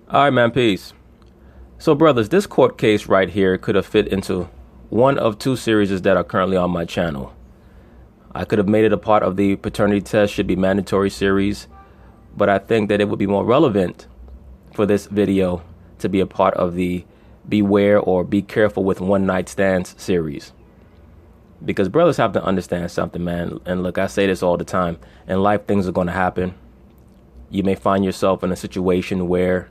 All right, man, peace. So, brothers, this court case right here could have fit into one of two series that are currently on my channel. I could have made it a part of the paternity test should be mandatory series, but I think that it would be more relevant for this video to be a part of the beware or be careful with one night stands series. Because brothers have to understand something, man. And look, I say this all the time. In life, things are going to happen. You may find yourself in a situation where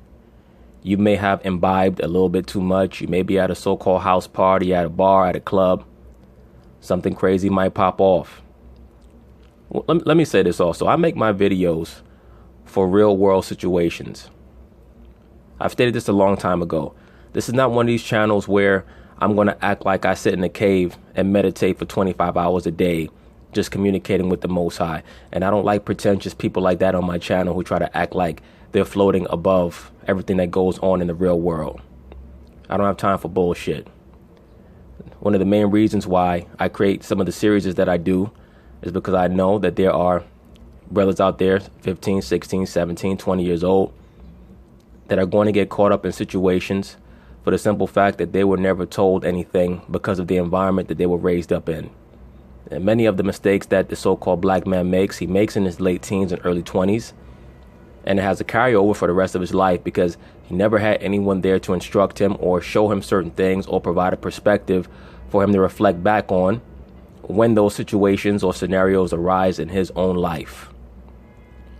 you may have imbibed a little bit too much. You may be at a so-called house party, at a bar, at a club. Something crazy might pop off. Well, let me say this also. I make my videos for real world situations. I've stated this a long time ago. This is not one of these channels where I'm going to act like I sit in a cave and meditate for 25 hours a day, just communicating with the Most High. And I don't like pretentious people like that on my channel who try to act like they're floating above everything that goes on in the real world. I don't have time for bullshit. One of the main reasons why I create some of the series that I do is because I know that there are brothers out there, 15, 16, 17, 20 years old, that are going to get caught up in situations for the simple fact that they were never told anything because of the environment that they were raised up in. And many of the mistakes that the so-called black man makes, he makes in his late teens and early 20s. And it has a carryover for the rest of his life because he never had anyone there to instruct him or show him certain things or provide a perspective for him to reflect back on when those situations or scenarios arise in his own life.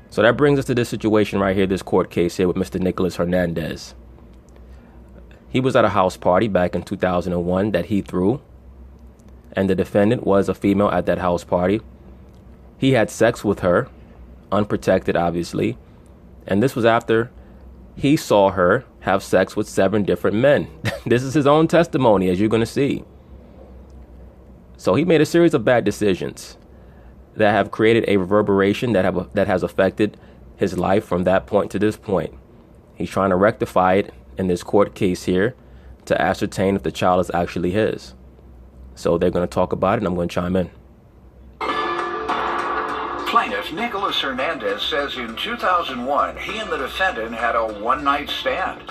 So that brings us to this situation right here, this court case here with Mr. Nicholas Hernandez. He was at a house party back in 2001 that he threw, and the defendant was a female at that house party. He had sex with her, unprotected obviously, and this was after he saw her have sex with 7 different men. This is his own testimony, as you're going to see. So he made a series of bad decisions that have created a reverberation that has affected his life from that point to this point. He's trying to rectify it in this court case here to ascertain if the child is actually his. So they're going to talk about it, and I'm going to chime in. Plaintiff Nicholas Hernandez says in 2001 he and the defendant had a one-night stand.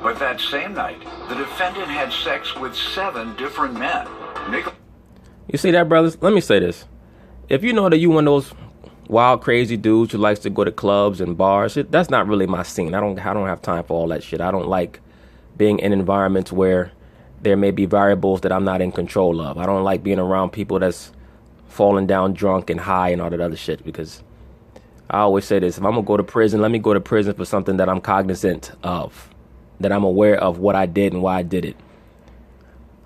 But that same night, the defendant had sex with 7 different men. You see that, brothers? Let me say this. If you know that you one of those wild, crazy dudes who likes to go to clubs and bars, that's not really my scene. I don't have time for all that shit. I don't like being in environments where there may be variables that I'm not in control of. I don't like being around people that's falling down drunk and high and all that other shit, because I always say this: if I'm gonna go to prison, let me go to prison for something that I'm cognizant of, that I'm aware of what I did and why I did it.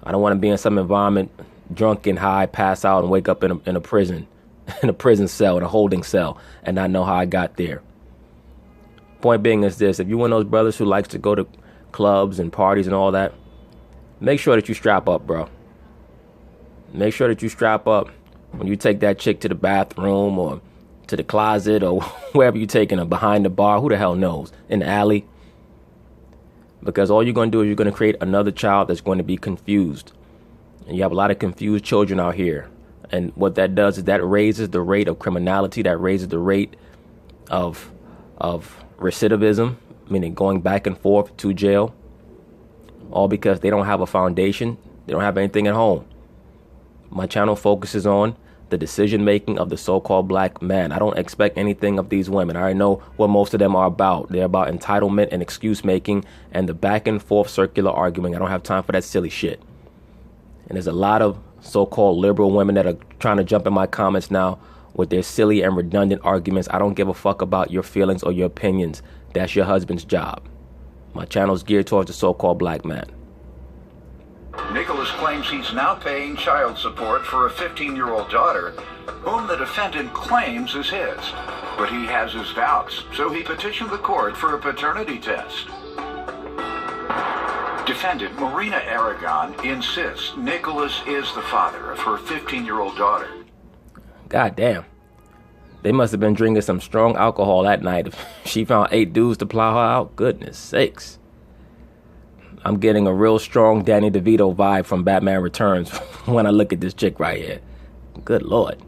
I don't want to be in some environment drunk and high, pass out and wake up in a prison, in a prison cell, in a holding cell, and not know how I got there. Point being is this: if you're one of those brothers who likes to go to clubs and parties and all that, make sure that you strap up, bro. Make sure that you strap up when you take that chick to the bathroom or to the closet or wherever you're taking her, behind the bar, who the hell knows, in the alley. Because all you're going to do is you're going to create another child that's going to be confused. And you have a lot of confused children out here. And what that does is that raises the rate of criminality, that raises the rate of recidivism, meaning going back and forth to jail, all because they don't have a foundation. They don't have anything at home. My channel focuses on the decision-making of the so-called black man. I don't expect anything of these women. I already know what most of them are about. They're about entitlement and excuse-making and the back-and-forth circular arguing. I don't have time for that silly shit. And there's a lot of so-called liberal women that are trying to jump in my comments now with their silly and redundant arguments. I don't give a fuck about your feelings or your opinions. That's your husband's job. My channel is geared towards the so-called black man. Nicholas claims he's now paying child support for a 15-year-old daughter, whom the defendant claims is his. But he has his doubts, so he petitioned the court for a paternity test. Defendant Marina Aragon insists Nicholas is the father of her 15-year-old daughter. God damn. They must have been drinking some strong alcohol that night if she found 8 dudes to plow her out. Goodness sakes. I'm getting a real strong Danny DeVito vibe from Batman Returns when I look at this chick right here. Good Lord.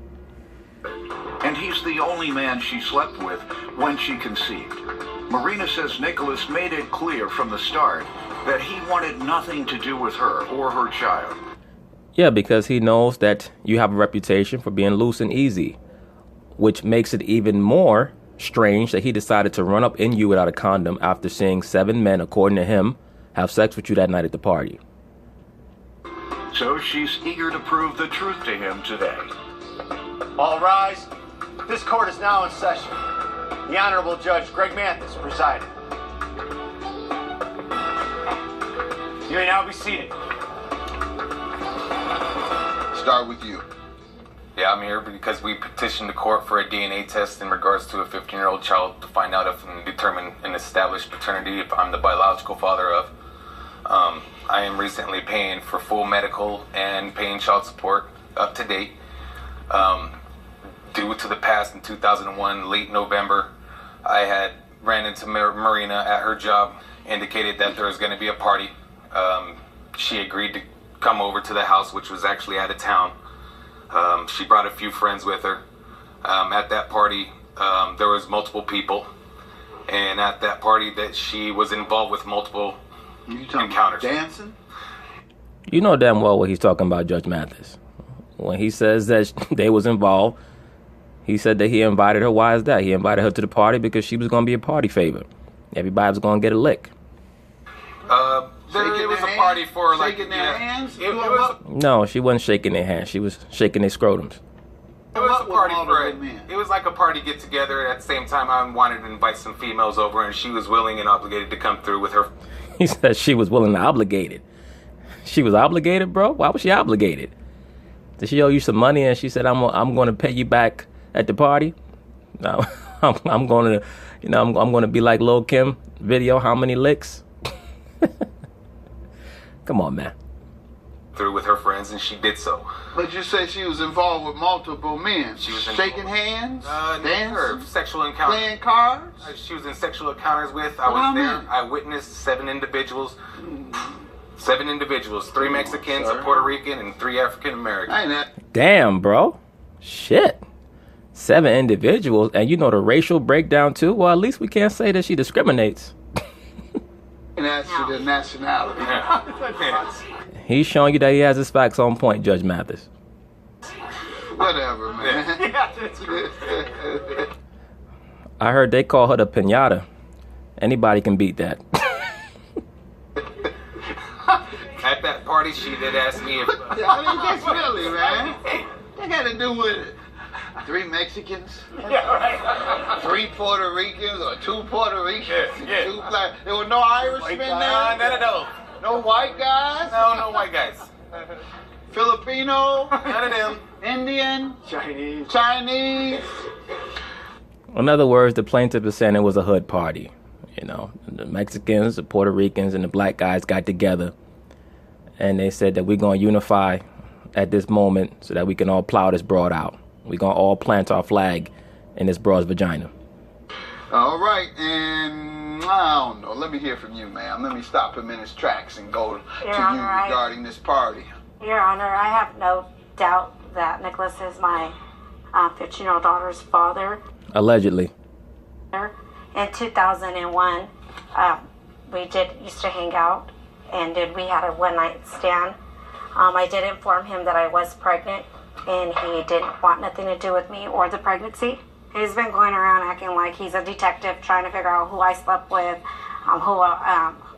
And he's the only man she slept with when she conceived. Marina says Nicholas made it clear from the start that he wanted nothing to do with her or her child. Yeah, because he knows that you have a reputation for being loose and easy, which makes it even more strange that he decided to run up in you without a condom after seeing 7 men, according to him, have sex with you that night at the party. So she's eager to prove the truth to him today. All rise. This court is now in session. The Honorable Judge Greg Mathis presiding. You may now be seated. Start with you. Yeah, I'm here because we petitioned the court for a DNA test in regards to a 15-year-old child to find out if and determine and establish paternity if I'm the biological father of. I am recently paying for full medical and paying child support up to date. Due to the past in 2001, late November, I had ran into Marina at her job, indicated that there was going to be a party. She agreed to come over to the house, which was actually out of town. She brought a few friends with her. At that party, there was multiple people. And at that party that she was involved with multiple encounters. Dancing? You know damn well what he's talking about, Judge Mathis. When he says that they was involved, he said that he invited her. Why is that? He invited her to the party because she was going to be a party favor. Everybody was going to get a lick. It was a party for like shaking their hands. No, she wasn't shaking their hands. She was shaking their scrotums. It was a party for it. It was like a party get together. At the same time, I wanted to invite some females over, and she was willing and obligated to come through with her. He said she was willing and obligated. She was obligated, bro? Why was she obligated? Did she owe you some money and she said, I'm going to pay you back at the party? No, I'm going to, I'm going to be like Lil' Kim video, how many licks? Come on, man. Through with her friends, and she did so. But you say she was involved with multiple men. She was shaking hands, dancing, sexual encounters, playing cards. She was in sexual encounters with. I was there. I witnessed 7 individuals. 7 individuals, 3 Mexicans, a Puerto Rican, and 3 African Americans. Damn, bro. Shit. 7 individuals, and you know the racial breakdown too? Well, at least we can't say that she discriminates. And that's to the nationality. He's showing you that he has his facts on point, Judge Mathis. Whatever, man. I heard they call her the pinata. Anybody can beat that. At that party, she did ask me if... I mean, that's really, man. They got to do with it. 3 Mexicans, 3 Puerto Ricans, or 2 Puerto Ricans, 2 black. There were no Irishmen there? No. No white guys? No white guys. Filipino? None of them. Indian? Chinese. In other words, the plaintiff is saying it was a hood party. You know, the Mexicans, the Puerto Ricans, and the black guys got together. And they said that we're going to unify at this moment so that we can all plow this broad out. We're going to all plant our flag in this broad's vagina. All right, and I don't know. Let me hear from you, ma'am. Let me stop him in his tracks and go to you regarding this party. Your Honor, I have no doubt that Nicholas is my 15-year-old daughter's father. Allegedly. In 2001, we used to hang out, and we had a one-night stand. I did inform him that I was pregnant, and he didn't want nothing to do with me or the pregnancy. He's been going around acting like he's a detective, trying to figure out who I slept with,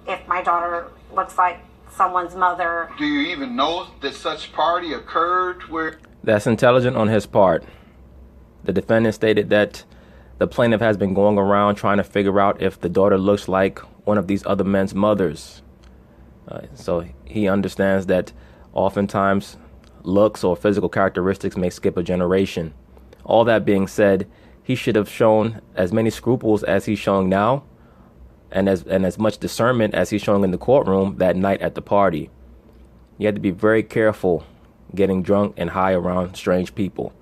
if my daughter looks like someone's mother. Do you even know that such party occurred where... That's intelligent on his part. The defendant stated that the plaintiff has been going around trying to figure out if the daughter looks like one of these other men's mothers. So he understands that oftentimes looks or physical characteristics may skip a generation. All that being said, he should have shown as many scruples as he's showing now, and as much discernment as he's showing in the courtroom that night at the party. You have to be very careful getting drunk and high around strange people,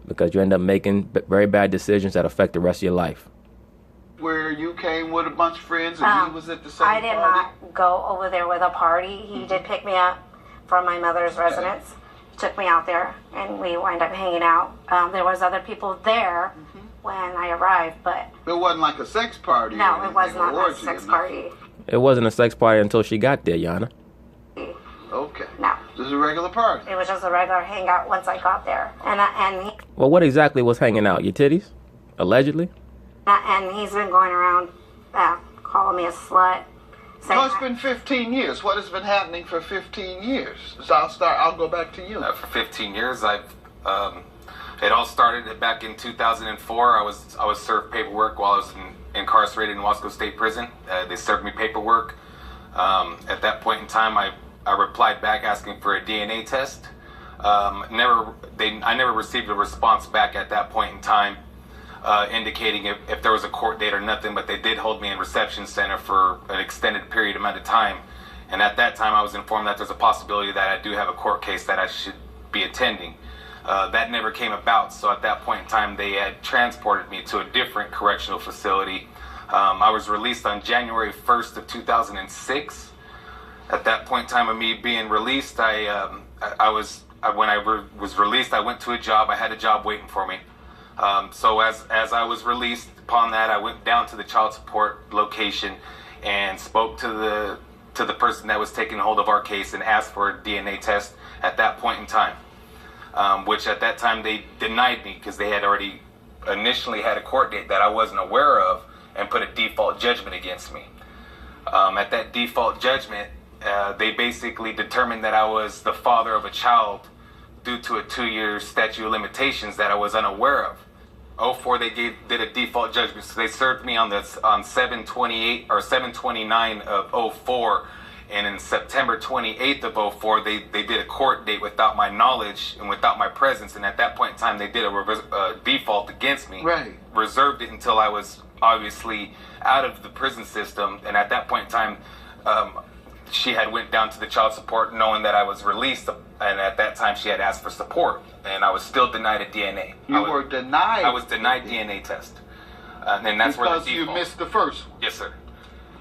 because you end up making very bad decisions that affect the rest of your life. Where you came with a bunch of friends and he was at the same party? I did not go over there with a party. He did pick me up from my mother's residence, took me out there, and we wind up hanging out. There was other people there when I arrived, but It wasn't like a sex party. or no, it anything, was not or a orgy or sex nothing. party. It wasn't a sex party until she got there, Yana. Okay. No, This is a regular party. it was just a regular hangout once I got there, and Well, what exactly was hanging out? Your titties? Allegedly? he's been going around calling me a slut. So it's been 15 years. What has been happening for 15 years? So I'll go back to you. For 15 years, it all started back in 2004. I was served paperwork while I was incarcerated in Wasco State Prison. They served me paperwork. At that point in time, I replied back asking for a DNA test. I never received a response back at that point in time, indicating if there was a court date or nothing, but they did hold me in reception center for an extended period amount of time. And at that time, I was informed that there's a possibility that I do have a court case that I should be attending. That never came about, so at that point in time, they had transported me to a different correctional facility. I was released on January 1st of 2006. At that point in time of me being released, when I was released, I went to a job. I had a job waiting for me. So as I was released, upon that, I went down to the child support location and spoke to the person that was taking hold of our case and asked for a DNA test at that point in time. Which at that time they denied me because they had already initially had a court date that I wasn't aware of and put a default judgment against me. At that default judgment, they basically determined that I was the father of a child due to a 2-year statute of limitations that I was unaware of. 04, they did a default judgment, so they served me on 7/28 or 7/29 of 04. And in September 28th of 04, they did a court date without my knowledge and without my presence. And at that point in time, they did a default against me. Right. Reserved it until I was obviously out of the prison system. And at that point in time, she had went down to the child support knowing that I was released. And at that time, she had asked for support. And I was still denied a DNA. You were denied. I was denied DNA test. And that's where the because you default. missed the first one. Yes, sir.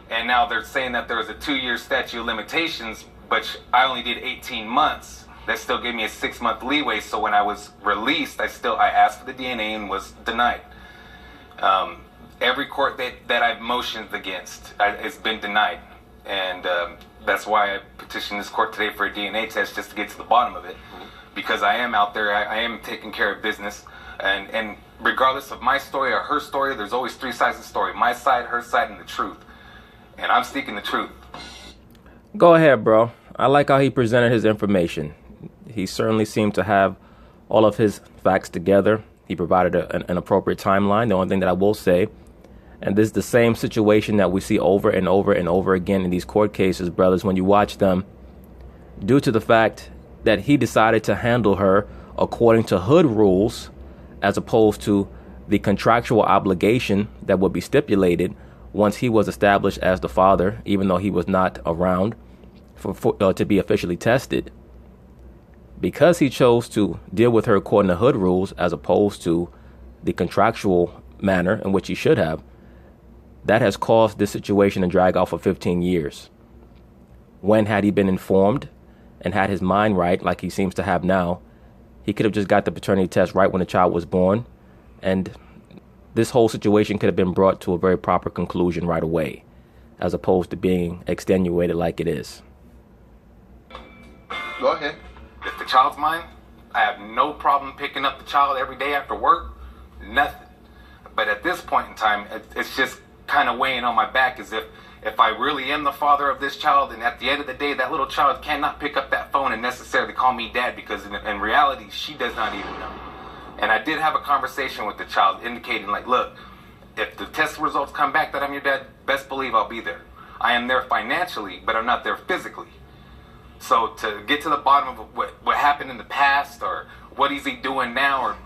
And now they're saying that there was a 2-year statute of limitations, but I only did 18 months. That still gave me a 6-month leeway. So when I was released, I asked for the DNA and was denied. Every court that I've motioned against has been denied. And that's why I petitioned this court today for a DNA test, just to get to the bottom of it. Because I am out there, I am taking care of business. And regardless of my story or her story, there's always 3 sides of the story. My side, her side, and the truth. And I'm speaking the truth. Go ahead, bro. I like how he presented his information. He certainly seemed to have all of his facts together. He provided an appropriate timeline. The only thing that I will say, and this is the same situation that we see over and over and over again in these court cases, brothers, when you watch them, due to the fact that he decided to handle her according to hood rules, as opposed to the contractual obligation that would be stipulated once he was established as the father, even though he was not around to be officially tested. Because he chose to deal with her according to hood rules as opposed to the contractual manner in which he should have, that has caused this situation to drag out for 15 years. When had he been informed and had his mind right, like he seems to have now, he could have just got the paternity test right when the child was born, and this whole situation could have been brought to a very proper conclusion right away, as opposed to being extenuated like it is. Go ahead. If the child's mine, I have no problem picking up the child every day after work. Nothing. But at this point in time, it's just kind of weighing on my back as if I really am the father of this child, and at the end of the day, that little child cannot pick up that phone and necessarily call me dad, because in reality, she does not even know. And I did have a conversation with the child indicating, like, look, if the test results come back that I'm your dad, best believe I'll be there. I am there financially, but I'm not there physically. So to get to the bottom of what happened in the past, or what is he doing now, or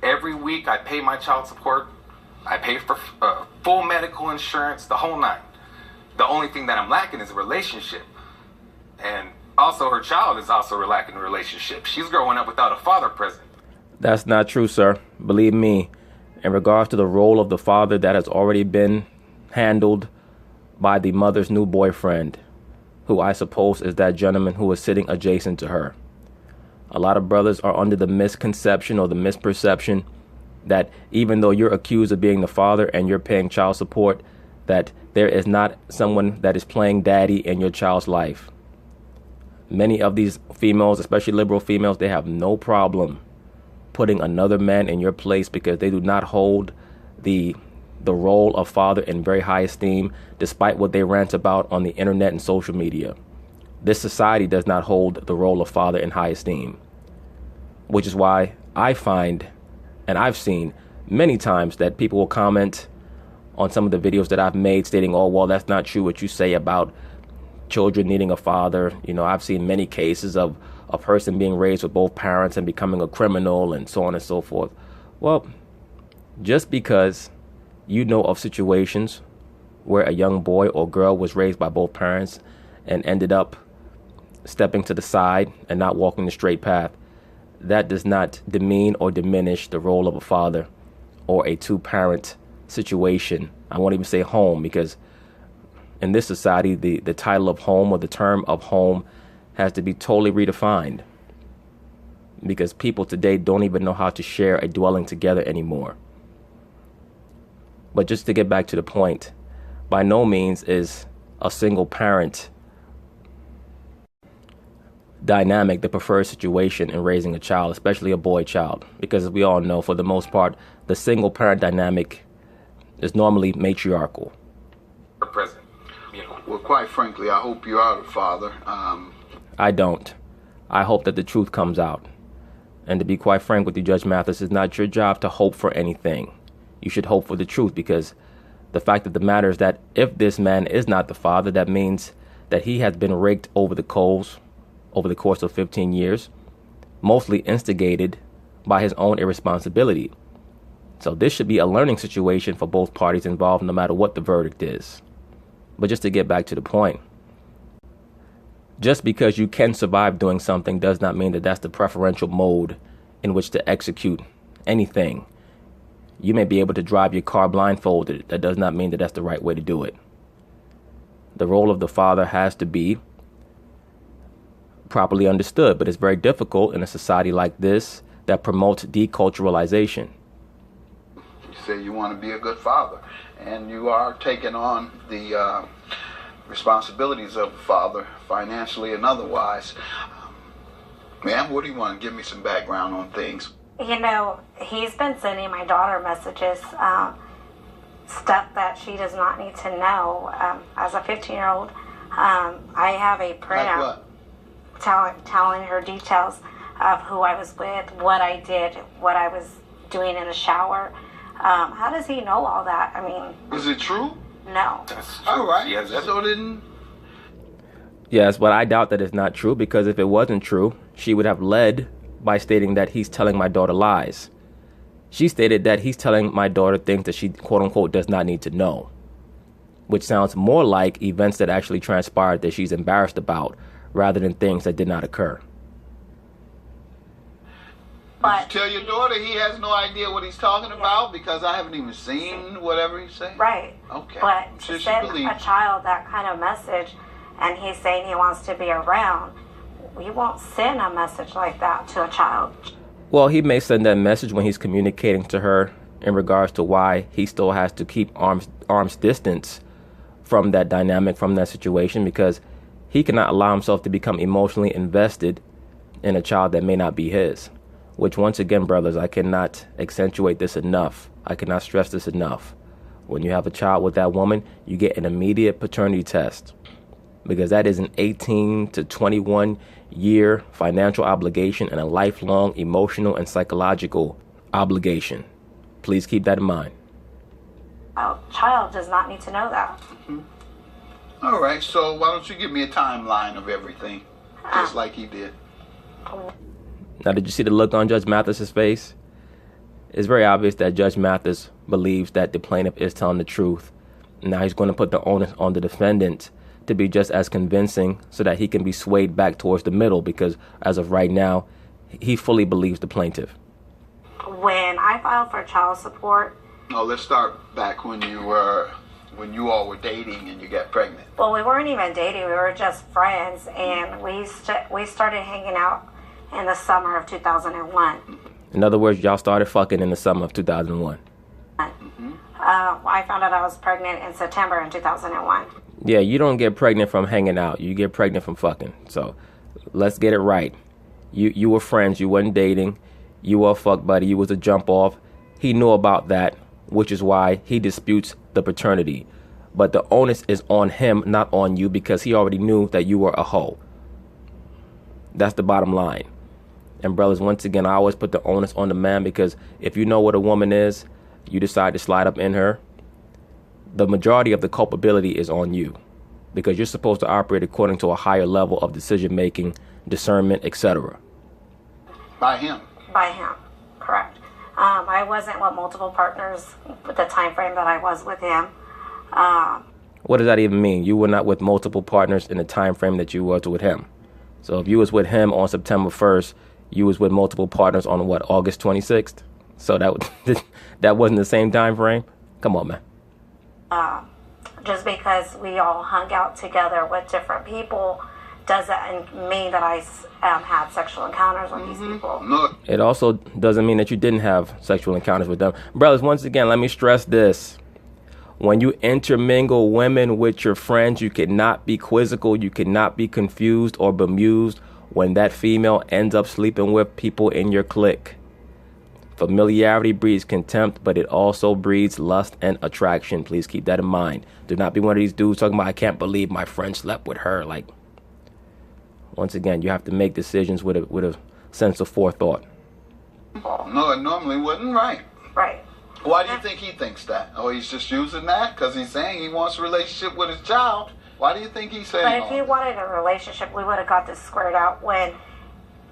every week I pay my child support, I pay for full medical insurance, the whole 9. The only thing that I'm lacking is a relationship. And also her child is also lacking a relationship. She's growing up without a father present. That's not true, sir. Believe me, in regards to the role of the father, that has already been handled by the mother's new boyfriend, who I suppose is that gentleman who is sitting adjacent to her. A lot of brothers are under the misconception or the misperception that even though you're accused of being the father and you're paying child support, that there is not someone that is playing daddy in your child's life. Many of these females, especially liberal females, they have no problem putting another man in your place because they do not hold the role of father in very high esteem, despite what they rant about on the internet and social media. This society does not hold the role of father in high esteem, which is why I find, and I've seen many times, that people will comment on some of the videos that I've made stating, oh, well, that's not true what you say about children needing a father. You know, I've seen many cases of a person being raised with both parents and becoming a criminal and so on and so forth. Well, just because you know of situations where a young boy or girl was raised by both parents and ended up stepping to the side and not walking the straight path, that does not demean or diminish the role of a father or a two-parent situation. I won't even say home, because in this society, the title of home or the term of home has to be totally redefined, because people today don't even know how to share a dwelling together anymore. But just to get back to the point, by no means is a single parent dynamic the preferred situation in raising a child, especially a boy child, because as we all know, for the most part, the single parent dynamic is normally matriarchal. President. Well, quite frankly, I hope you are the father. I don't. I hope that the truth comes out. And to be quite frank with you, Judge Mathis, it's not your job to hope for anything. You should hope for the truth, because the fact of the matter is that if this man is not the father, that means that he has been raked over the coals over the course of 15 years, mostly instigated by his own irresponsibility. So this should be a learning situation for both parties involved, no matter what the verdict is. But just to get back to the point, just because you can survive doing something does not mean that that's the preferential mode in which to execute anything. You may be able to drive your car blindfolded. That does not mean that that's the right way to do it. The role of the father has to be properly understood, but it's very difficult in a society like this that promotes deculturalization. You say you want to be a good father, and you are taking on the responsibilities of a father, financially and otherwise. Ma'am, what do you want to give me some background on things? You know, he's been sending my daughter messages, stuff that she does not need to know. As a 15-year-old, I have a printout. Like what? Telling her details of who I was with, what I did, what I was doing in the shower. How does he know all that? I mean, is it true? No. All right. Yes, So then. Yes, but I doubt that it's not true, because if it wasn't true, she would have led by stating that he's telling my daughter lies. She stated that he's telling my daughter things that she, quote unquote, does not need to know, which sounds more like events that actually transpired that she's embarrassed about, rather than things that did not occur. But did you tell your daughter he has no idea what he's talking about, because I haven't even seen whatever he's saying? Right. Okay. But So to she send believes. a child that kind of message, and he's saying he wants to be around, we won't send a message like that to a child. Well, he may send that message when he's communicating to her in regards to why he still has to keep arm's distance from that dynamic, from that situation, because he cannot allow himself to become emotionally invested in a child that may not be his. Which, once again, brothers, I cannot accentuate this enough. I cannot stress this enough. When you have a child with that woman, you get an immediate paternity test, because that is an 18 to 21 year financial obligation and a lifelong emotional and psychological obligation. Please keep that in mind. A child does not need to know that. Mm-hmm. All right, so why don't you give me a timeline of everything, just like he did. Now, did you see the look on Judge Mathis's face? It's very obvious that Judge Mathis believes that the plaintiff is telling the truth. Now he's going to put the onus on the defendant to be just as convincing so that he can be swayed back towards the middle, because as of right now, he fully believes the plaintiff. When I filed for child support, Oh, let's start back when you all were dating and you got pregnant. well, we weren't even dating, we were just friends, and we started hanging out in the summer of 2001. In other words, y'all started fucking in the summer of 2001. I found out I was pregnant in September in 2001. Yeah, you don't get pregnant from hanging out. You get pregnant from fucking. So let's get it right. You were friends. You wasn't dating. You were a fuck buddy. You was a jump off. He knew about that, which is why he disputes the paternity. But the onus is on him, not on you, because he already knew that you were a hoe. That's the bottom line. And brothers, once again, I always put the onus on the man, because if you know what a woman is, you decide to slide up in her, the majority of the culpability is on you, because you're supposed to operate according to a higher level of decision making, discernment, etc. By him. By him, correct. I wasn't with multiple partners with the time frame that I was with him. What does that even mean? You were not with multiple partners in the time frame that you was with him. So if you was with him on September 1st, you was with multiple partners on what, August 26th? So that wasn't the same time frame? Come on, man. Just because we all hung out together with different people doesn't mean that I had sexual encounters with these people. Look. It also doesn't mean that you didn't have sexual encounters with them. Brothers, once again, let me stress this. When you intermingle women with your friends, you cannot be quizzical, you cannot be confused or bemused when that female ends up sleeping with people in your clique. Familiarity breeds contempt, but it also breeds lust and attraction. Please keep that in mind. Do not be one of these dudes talking about, I can't believe my friend slept with her. Like, once again, you have to make decisions with a sense of forethought. No, it normally wouldn't, right? Right. Why do you think he thinks that? Oh, he's just using that because he's saying he wants a relationship with his child. Why do you think he's saying But if he wanted a relationship, we would have got this squared out when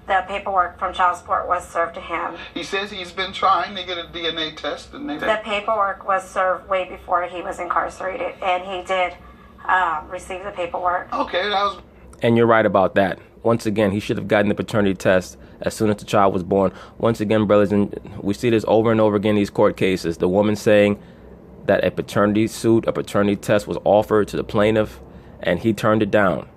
the paperwork from child support was served to him. He says he's been trying to get a DNA test. And The paperwork was served way before he was incarcerated, and he did receive the paperwork. Okay, that was... And you're right about that. Once again, he should have gotten the paternity test as soon as the child was born. Once again, brothers, and we see this over and over again in these court cases. The woman saying that a paternity suit, a paternity test was offered to the plaintiff, and he turned it down.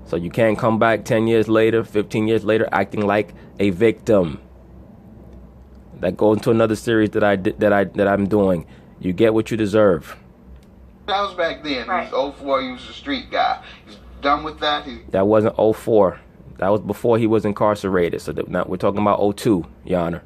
So you can't come back 10 years later, 15 years later, acting like a victim. That goes into another series that I'm doing. You get what you deserve. That was back then. Right. He was 04, he was a street guy. He's done with that. That wasn't 04. That was before he was incarcerated. So now we're talking about 02, Your Honor.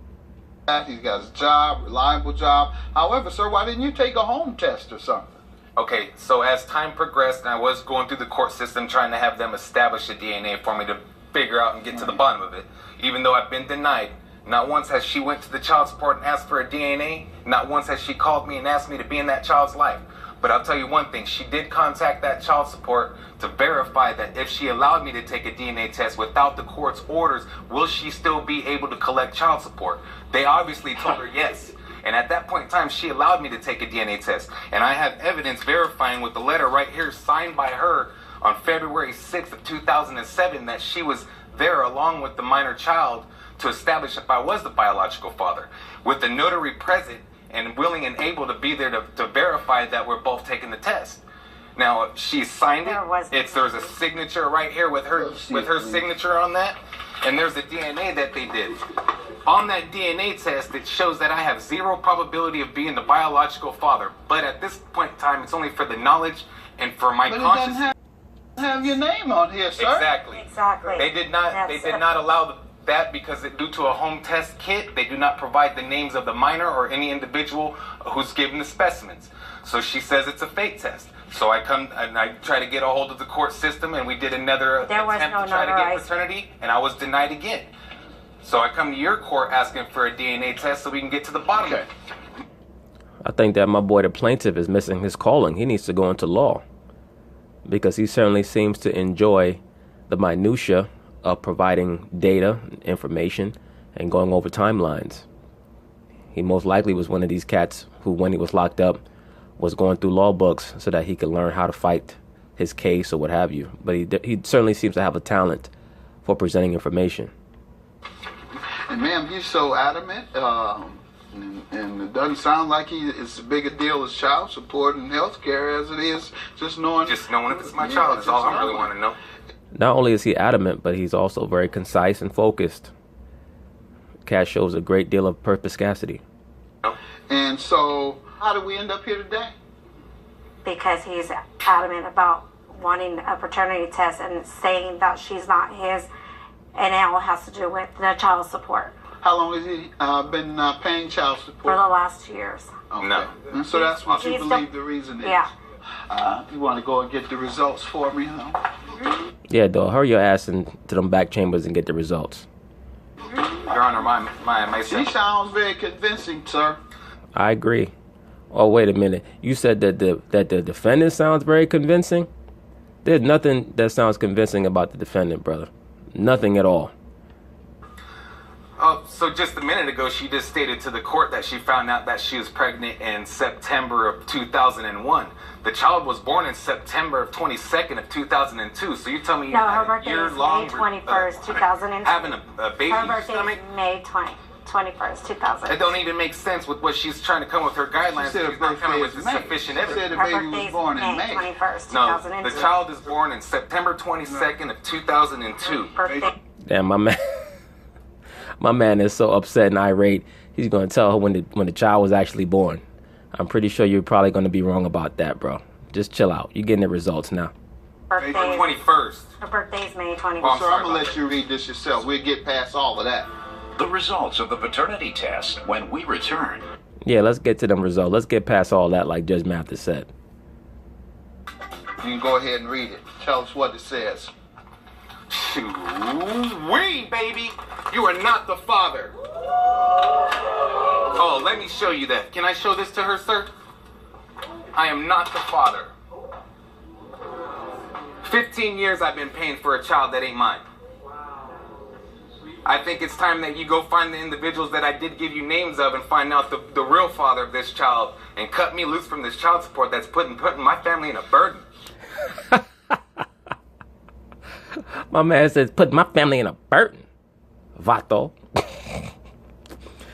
He's got his job, reliable job. However, sir, why didn't you take a home test or something? Okay, so as time progressed and I was going through the court system trying to have them establish a DNA for me to figure out and get to the bottom of it, even though I've been denied, not once has she went to the child support and asked for a DNA, not once has she called me and asked me to be in that child's life. But I'll tell you one thing, she did contact that child support to verify that if she allowed me to take a DNA test without the court's orders, will she still be able to collect child support? They obviously told her yes. And at that point in time, she allowed me to take a DNA test. And I have evidence verifying with the letter right here signed by her on February 6th of 2007 that she was there along with the minor child to establish if I was the biological father. With the notary present and willing and able to be there to verify that we're both taking the test. Now, she signed it. There's a signature right here with her signature on that. And there's a DNA that they did. On that DNA test, it shows that I have 0 probability of being the biological father. But at this point in time, it's only for the knowledge and for my conscience. It doesn't have your name on here, sir. Exactly. They did not allow that because due to a home test kit, they do not provide the names of the minor or any individual who's given the specimens. So she says it's a fake test. So I come and I try to get a hold of the court system, and we did another attempt to try to get paternity, and I was denied again. So I come to your court asking for a DNA test so we can get to the bottom of it. I think that my boy, the plaintiff, is missing his calling. He needs to go into law, because he certainly seems to enjoy the minutia of providing data, information, and going over timelines. He most likely was one of these cats who, when he was locked up, was going through law books so that he could learn how to fight his case or what have you. But he certainly seems to have a talent for presenting information. And ma'am, he's so adamant, and it doesn't sound like it's as big a deal as child support and health care as it is just knowing if it's my child is all I really want to know. Not only is he adamant, but he's also very concise and focused. cat shows a great deal of perspicacity. And so, how did we end up here today? Because he's adamant about wanting a paternity test and saying that she's not his, and it all has to do with the child support. How long has he been paying child support? For the last 2 years. Okay. No. And so that's what you He's believe the reason is? Yeah. You want to go and get the results for me, huh? Yeah, dog, hurry your ass into them back chambers and get the results. Your Honor, my She sounds very convincing, sir. I agree. Oh, wait a minute. You said that the defendant sounds very convincing? There's nothing that sounds convincing about the defendant, brother. Nothing at all. Oh, so just a minute ago, she just stated to the court that she found out that she was pregnant in September of 2001. The child was born in September of 22nd of 2002. So you tell me you No, her had a birthday is year-long May 21st, 2002. having a baby Her in your birthday stomach? is May 21st, 2000. It don't even make sense with what she's trying to come with her guidelines. She said her She's not coming birthday with is May. sufficient She said evidence. the Her baby birthday was is born in May May. 21st, No, 2002. the child is born in September 22nd of 2002. Birthday. Damn, my man is so upset and irate. He's going to tell her when the child was actually born. I'm pretty sure you're probably going to be wrong about that, bro. Just chill out. You're getting the results now. Birthday. April 21st. Her birthday is May 21st. Oh, Sir, I'm going to let you read this yourself. We'll get past all of that. The results of the paternity test when we return. Yeah, let's get to them results. Let's get past all that like Judge Mathis said. You can go ahead and read it. Tell us what it says. We, baby, you are not the father. Oh, let me show you that. Can I show this to her, sir? I am not the father. 15 years I've been paying for a child that ain't mine. I think it's time that you go find the individuals that I did give you names of and find out the real father of this child and cut me loose from this child support that's putting my family in a burden. My man says, put my family in a burden. Vato.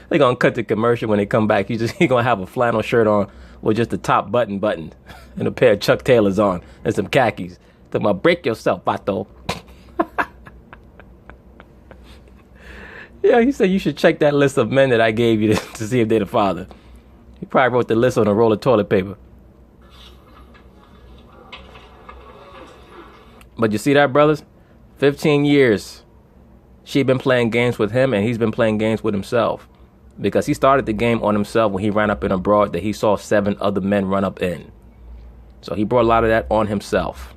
They're going to cut the commercial when they come back. He's going to have a flannel shirt on with just the top button and a pair of Chuck Taylors on and some khakis. Talking about, break yourself, Vato. Yeah, he said you should check that list of men that I gave you to see if they're the father. He probably wrote the list on a roll of toilet paper. But you see that, brothers? 15 years. She been playing games with him, and he's been playing games with himself. Because he started the game on himself when he ran up in a broad that he saw 7 other men run up in. So he brought a lot of that on himself.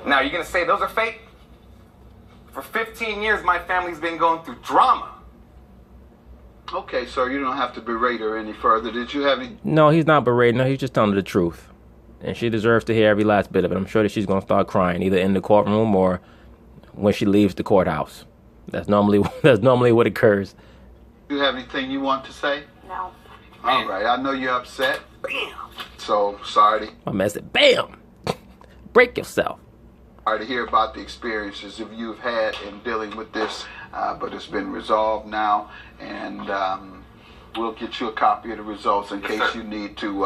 Now, you're going to say those are fake? For 15 years, my family's been going through drama. Okay, sir, you don't have to berate her any further. Did you have any... No, he's not berating her. He's just telling her the truth. And she deserves to hear every last bit of it. I'm sure that she's going to start crying, either in the courtroom or when she leaves the courthouse. That's normally what occurs. Do you have anything you want to say? No. All right, I know you're upset. Bam! So, sorry My man said, bam! Break yourself. to hear about the experiences that you've had in dealing with this, but it's been resolved now, and we'll get you a copy of the results in case you need to.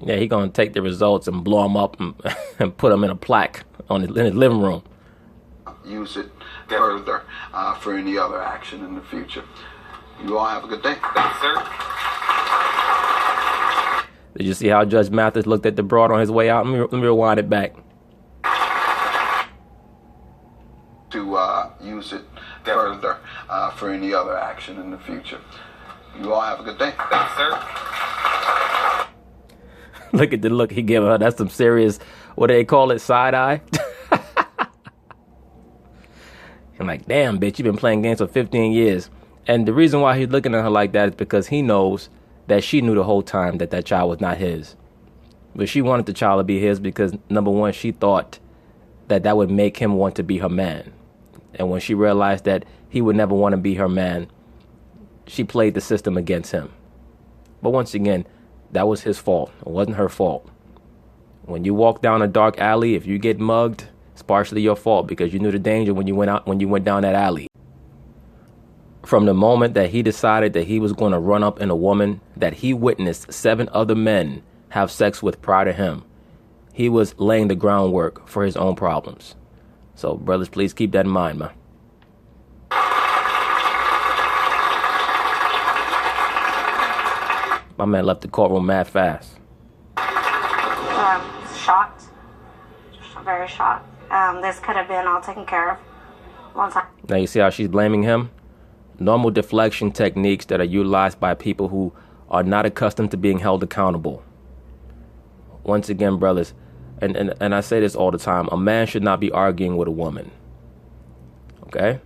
Yeah, he going to take the results and blow them up and put them in a plaque in his living room. Use it further for any other action in the future. You all have a good day. Thanks, sir. Did you see how Judge Mathis looked at the broad on his way out? Let me rewind it back. To use it further for any other action in the future. You all have a good day. Thanks, sir. Look at the look he gave her. That's some serious, what do they call it, side eye? I'm like, damn, bitch, you've been playing games for 15 years. And the reason why he's looking at her like that is because he knows that she knew the whole time that child was not his. But she wanted the child to be his because, number one, she thought that would make him want to be her man. And when she realized that he would never want to be her man, she played the system against him. But once again, that was his fault. It wasn't her fault. When you walk down a dark alley, if you get mugged, it's partially your fault because you knew the danger when you went down that alley. From the moment that he decided that he was going to run up in a woman that he witnessed 7 other men have sex with prior to him, he was laying the groundwork for his own problems. So, brothers, please keep that in mind, man. My man left the courtroom mad fast. Shocked. Very shocked. This could have been all taken care of one time. Now you see how she's blaming him? Normal deflection techniques that are utilized by people who are not accustomed to being held accountable. Once again, brothers, and I say this all the time, a man should not be arguing with a woman. Okay?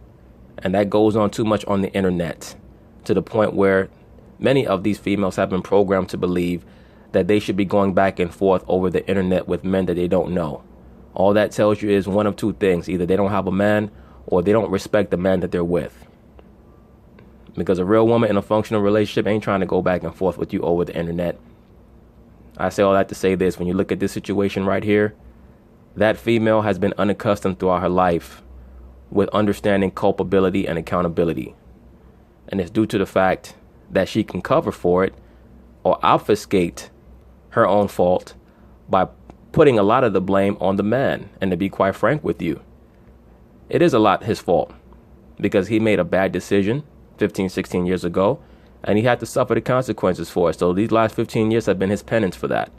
And that goes on too much on the internet, to the point where many of these females have been programmed to believe that they should be going back and forth over the internet with men that they don't know. All that tells you is one of two things. Either they don't have a man or they don't respect the man that they're with. Because a real woman in a functional relationship ain't trying to go back and forth with you over the internet. I say all that to say this. When you look at this situation right here, that female has been unaccustomed throughout her life with understanding culpability and accountability. And it's due to the fact that she can cover for it or obfuscate her own fault by putting a lot of the blame on the man. And to be quite frank with you, it is a lot his fault, because he made a bad decision 15, 16 years ago, and he had to suffer the consequences for it. So these last 15 years have been his penance for that.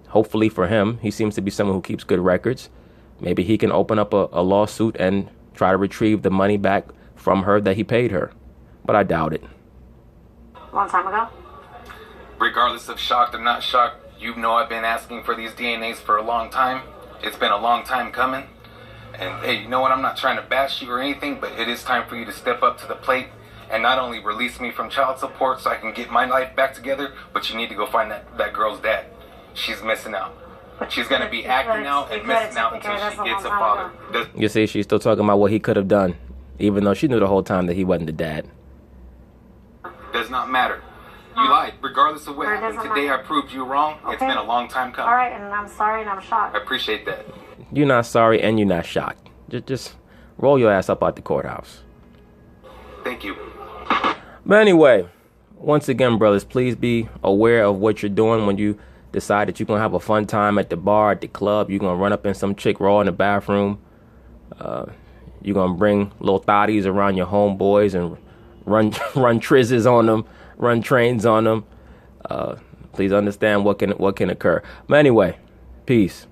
Hopefully for him, he seems to be someone who keeps good records. Maybe he can open up a lawsuit and try to retrieve the money back from her that he paid her. But I doubt it. Long time ago? Regardless of shocked or not shocked, you know I've been asking for these DNAs for a long time. It's been a long time coming. And hey, you know what? I'm not trying to bash you or anything, but it is time for you to step up to the plate and not only release me from child support so I can get my life back together, but you need to go find that girl's dad. She's missing out. She's going to be acting out and missing out until she gets a father. You see, she's still talking about what he could have done, even though she knew the whole time that he wasn't the dad. Does not matter. You lied. Regardless of what happened today, I proved you wrong. Okay. It's been a long time coming. All right, and I'm sorry and I'm shocked. I appreciate that. You're not sorry and you're not shocked. Just roll your ass up out the courthouse. Thank you. But anyway, once again, brothers, please be aware of what you're doing when you decide that you're going to have a fun time at the bar, at the club. You're going to run up in some chick raw in the bathroom. You're going to bring little thotties around your homeboys and run trizzes on them, run trains on them. Please understand what can occur. But anyway, peace.